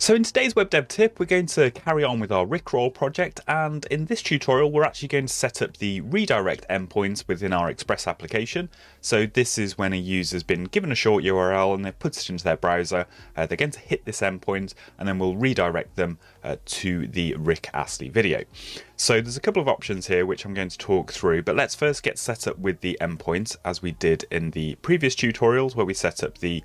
So in today's web dev tip, we're going to carry on with our rickroll project, and in this tutorial we're actually going to set up the redirect endpoints within our Express application. So this is when a user's been given a short URL and they put it into their browser, they're going to hit this endpoint and then we'll redirect them to the Rick Astley video. So there's a couple of options here which I'm going to talk through, but let's first get set up with the endpoints as we did in the previous tutorials where we set up the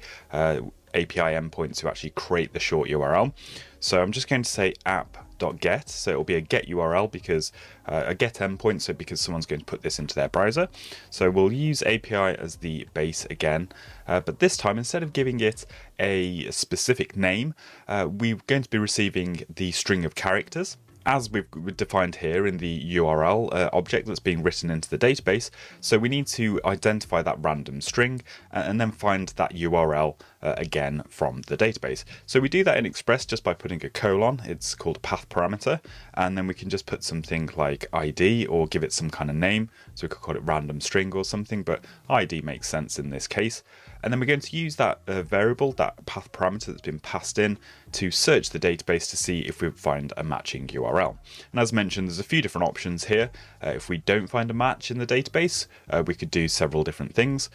API endpoint to actually create the short URL. So I'm just going to say app.get, so it'll be a get URL because a get endpoint, so because someone's going to put this into their browser. So we'll use API as the base again, but this time instead of giving it a specific name, we're going to be receiving the string of characters as we've defined here in the URL object that's being written into the database. So we need to identify that random string and then find that URL again from the database. So we do that in Express just by putting a colon. It's called a path parameter, and then we can just put something like ID or give it some kind of name. So we could call it random string or something, but ID makes sense in this case. And then we're going to use that variable, that path parameter that's been passed in, to search the database to see if we find a matching URL. And as mentioned, there's a few different options here. If we don't find a match in the database, we could do several different things.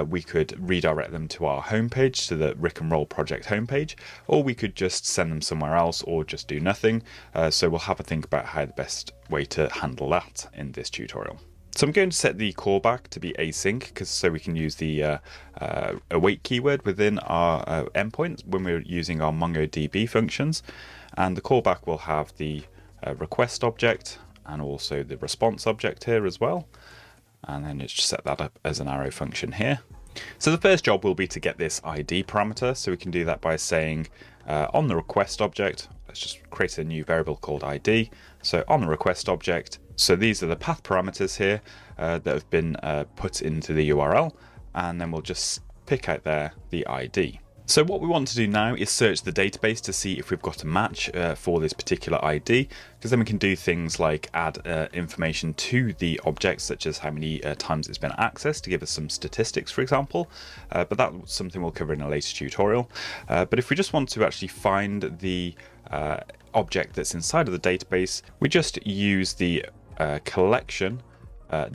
We could redirect them to our homepage, to the Rick and Roll project homepage, or we could just send them somewhere else or just do nothing. So we'll have a think about how the best way to handle that in this tutorial. So I'm going to set the callback to be async, so we can use the await keyword within our endpoint when we're using our MongoDB functions. And the callback will have the request object and also the response object here as well. And then just set that up as an arrow function here. So the first job will be to get this ID parameter. So we can do that by saying on the request object, let's just create a new variable called ID. So on the request object, so these are the path parameters here that have been put into the URL, and then we'll just pick out there the ID. So what we want to do now is search the database to see if we've got a match for this particular ID, because then we can do things like add information to the object, such as how many times it's been accessed, to give us some statistics, for example. But that's something we'll cover in a later tutorial. But if we just want to actually find the object that's inside of the database, we just use the collection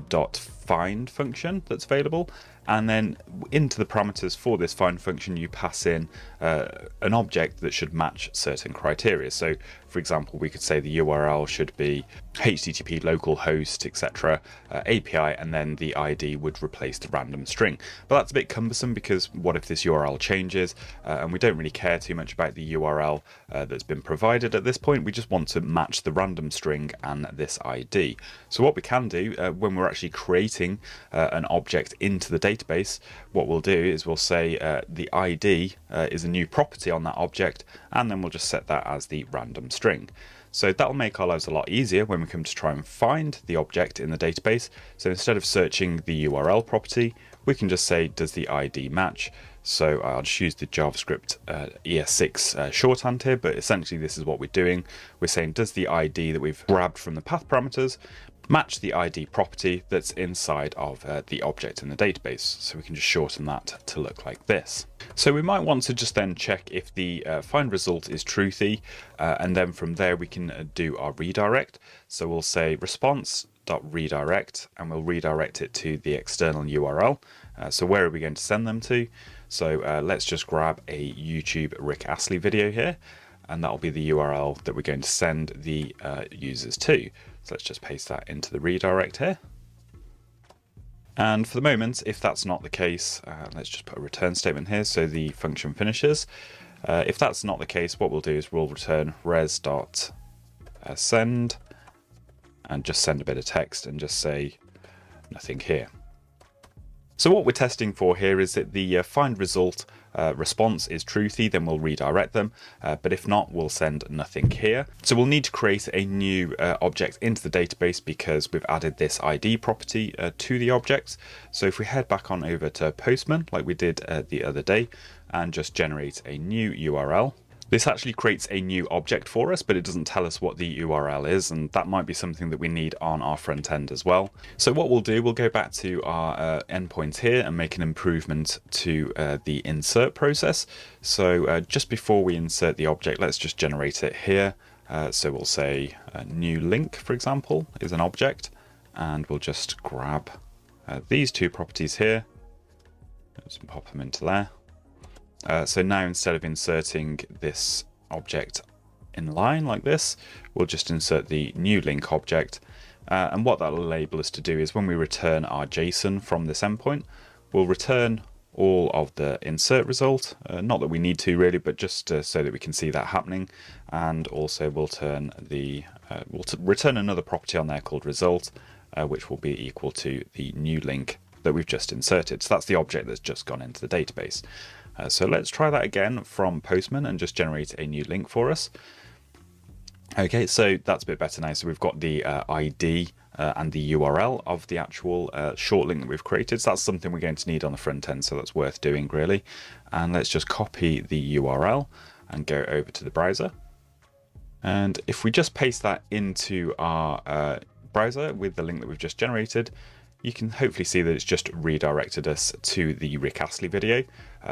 dot find function that's available, and then into the parameters for this find function you pass in an object that should match certain criteria. So for example, we could say the URL should be http localhost, etc. API, and then the ID would replace the random string. But that's a bit cumbersome because what if this URL changes and we don't really care too much about the URL that's been provided at this point. We just want to match the random string and this ID. So what we can do when we're actually creating an object into the database, what we'll do is we'll say the ID is a new property on that object, and then we'll just set that as the random string. So that'll make our lives a lot easier when we come to try and find the object in the database. So instead of searching the URL property, we can just say, does the ID match? So I'll just use the JavaScript ES6 shorthand here, but essentially this is what we're doing. We're saying, does the ID that we've grabbed from the path parameters match the ID property that's inside of the object in the database? So we can just shorten that to look like this. So we might want to just then check if the find result is truthy, and then from there we can do our redirect. So we'll say response.redirect, and we'll redirect it to the external URL. So where are we going to send them to? So let's just grab a YouTube Rick Astley video here, and that'll be the URL that we're going to send the users to. So let's just paste that into the redirect here. And for the moment, if that's not the case, let's just put a return statement here so the function finishes. If that's not the case, what we'll do is we'll return res.send and just send a bit of text and just say nothing here. So what we're testing for here is that the find result response is truthy, then we'll redirect them. But if not, we'll send nothing here. So we'll need to create a new object into the database because we've added this ID property to the object. So if we head back on over to Postman, like we did the other day, and just generate a new URL. This actually creates a new object for us, but it doesn't tell us what the URL is, and that might be something that we need on our front end as well. So what we'll do, we'll go back to our endpoint here and make an improvement to the insert process. So just before we insert the object, let's just generate it here. So we'll say a new link, for example, is an object, and we'll just grab these two properties here. Let's pop them into there. So now instead of inserting this object in line like this, we'll just insert the new link object. And what that will enable us to do is when we return our JSON from this endpoint, we'll return all of the insert result. Not that we need to really, but just so that we can see that happening. And also we'll return another property on there called result, which will be equal to the new link that we've just inserted. So that's the object that's just gone into the database. So let's try that again from Postman and just generate a new link for us. Okay, so that's a bit better now. So we've got the ID and the URL of the actual short link that we've created. So that's something we're going to need on the front end, so that's worth doing really. And let's just copy the URL and go over to the browser. And if we just paste that into our browser with the link that we've just generated, you can hopefully see that it's just redirected us to the Rick Astley video.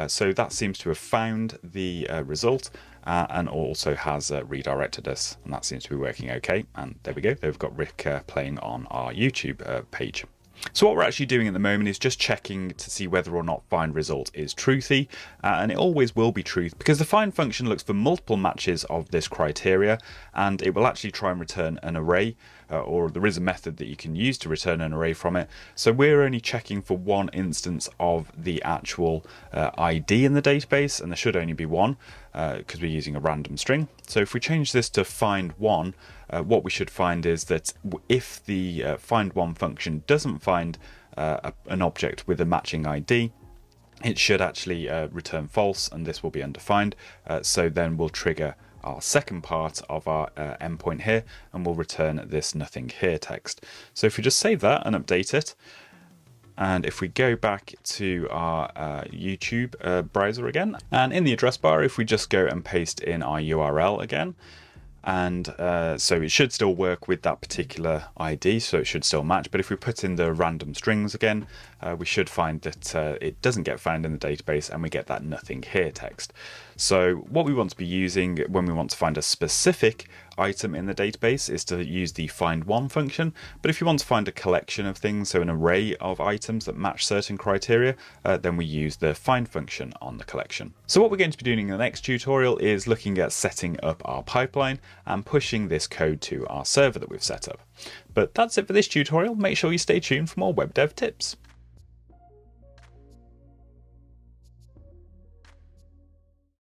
So that seems to have found the result and also has redirected us, and that seems to be working okay. And there we go, they've got Rick playing on our YouTube page. So what we're actually doing at the moment is just checking to see whether or not find result is truthy, and it always will be truth because the find function looks for multiple matches of this criteria, and it will actually try and return an array, or there is a method that you can use to return an array from it. So we're only checking for one instance of the actual ID in the database, and there should only be one because we're using a random string. So if we change this to find one, what we should find is that if the find one function doesn't find an object with a matching ID, it should actually return false, and this will be undefined. So then we'll trigger our second part of our endpoint here, and we'll return this nothing here text. So if we just save that and update it, and if we go back to our YouTube browser again, and in the address bar, if we just go and paste in our URL again, and so it should still work with that particular ID, so it should still match. But if we put in the random strings again, we should find that it doesn't get found in the database, and we get that nothing here text. So what we want to be using when we want to find a specific item in the database is to use the find one function. But if you want to find a collection of things, so an array of items that match certain criteria, then we use the find function on the collection. So what we're going to be doing in the next tutorial is looking at setting up our pipeline and pushing this code to our server that we've set up. But that's it for this tutorial. Make sure you stay tuned for more web dev tips.